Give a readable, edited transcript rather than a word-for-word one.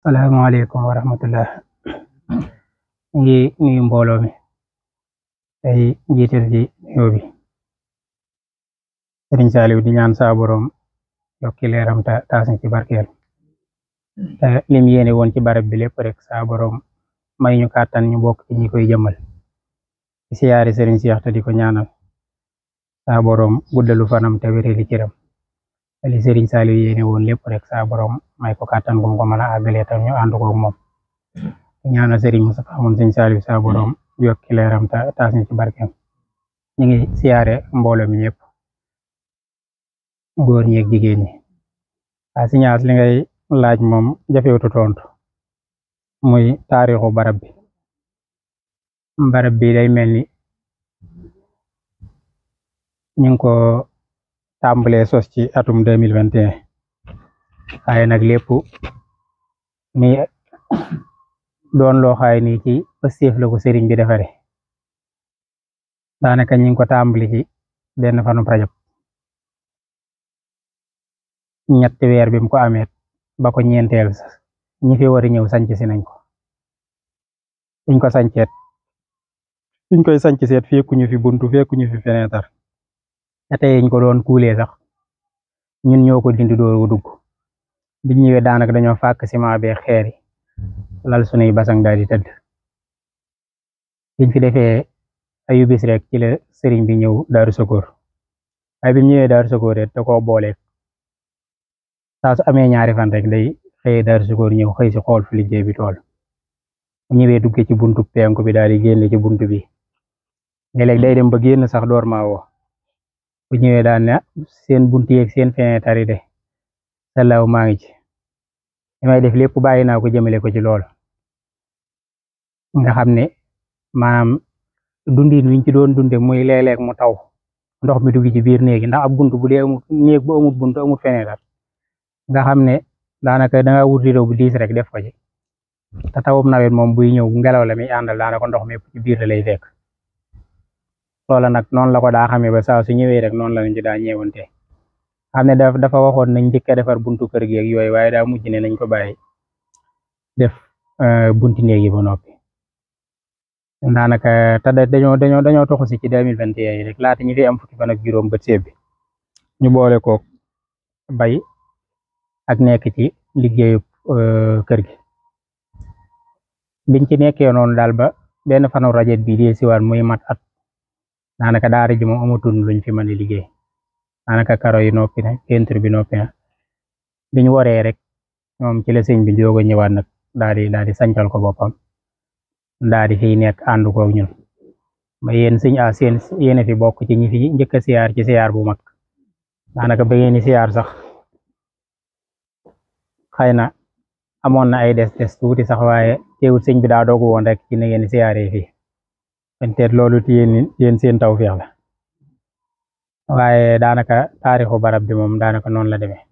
Salaamaaleykum wa rahmatullah. Ngi nuyu mbooloo mi tey jiital ci nuyoo bi Sëriñ Saaliw di ñaan saa borom yokki leeram ta taas ñu ci barkeel te lim yéene woon ci barab bi lépp rek saa borom may ñu kàttan ñu bokk ci ñi koy jëmmal ci siyaari Sëriñ Seex te di ko ñaanal saa borom guddalu fanam te wérali cëram te li Sëriñ Saaliw yéene woon lépp rek saa borom may ko kàttan gum ko mën a àggalee tam ñu ànd koog moom ñaanal Sëriñ Mustafaa moom Sëriñ Saaliw saa borom yokki leeram ta taas ñu ci barkeem ñu ngi siyaare mbooloo mi ñëpp góor ñi ak jigéen ñi Siñaas li ngay laaj moom jafewutu tontu muy taarixu barab bi day mel ni ñu ngi ko tàmbalee sos ci atum 2021 waaye nag lépp mi doon loo xaay ni ci pëstéef la ko sëriñ bi defare daanaka ñu ngi ko tàmbali ci benn fanu Rajab ñetti weer bi mu ko amee ba ko ñeenteel ñi fi war a ñëw sanc si nañ ko fiñ ko sanceet fiñ koy sanc seet fekkuñu fi buntu fekkuñu fi fenêtre te tey ñu ko doon kuulee sax ñun ñoo ko dindi dooru dugg biñ ñëwee daanaka dañoo fàkk ciment bee xeer yi lal sunuy basang daal di tëdd biñ fi defee ayu bis rek ci la sëriñ bi ñëw Daaru Sakoor waaye bi mu ñëwee Daaru Sakoor rek da koo booleeg saa su amee ñaari fan rek day xëy Daaru Sakoor ñëw xëy si xool fu liggéey bi tool bu ñëwee duggee ci buntu penku bi daal di génne ci buntu bi léeg-léeg day dem ba génn sax door maa woo bu ñëwee daal ne seen buntu yeeg seen fenêtre yi de salaaw maa ngi ci li may def lépp bàyyi naa ko jëmale ko ci lool nga xam ne maanaam dundin wiñ ci doon dunde muy léeg-léeg mu taw ndox mi dugg ci biir néegi ndax ab buntu bu dee amul néeg bu amul buntu amul fenêtre nga xam ne daanaka danga wut rideau bu diis rek def ko ci te tawum nawet moom buy ñëw ngelaw la mi àndal daanaka ndox mi ci biir la lay fekk loola nag noonu la ko daa xamee ba saa su ñëwee rek noonu la lañ ci daa ñëwante xam ne dafa waxoon nañ njëkk a defar buntu kër gi ak yooyu waaye daa mujj ne nañ ko bàyyi def bunti néeg yi ba noppi daanaka te dañoo toxu si ci 2021 yi rek laata ñu fi am fukki fan ak juróom bët seeb bi ñu boole kook bay ak nekk ci liggéeyu kër gi biñ ci nekkee noonu daal ba benn fanu Rajab bi dee siwaat muy mat at daanaka daara ji moom amatul luñ fi mën a liggéey daanaka karo yi noppi na peinture bi noppi na biñ waree rek moom ci la sëñ bi jóg a ñëwaat nag daal di sancal ko boppam daal di fiy nekk ànd koog ñun ba yéen sëñ seen yéen fi bokk ci ñi fi njëkk a siyaar ci siyaar bu mag daanaka ba ngeen di siyaar sax xëy na amoon na ay des tuuti sax waaye teewul sëñ bi daa doogu woon rek ci na ngeen siyaaree fii peut-être loolu ci yéen seen tawfeex la waaye daanaka taarixu barab bi moom daanaka noonu la demee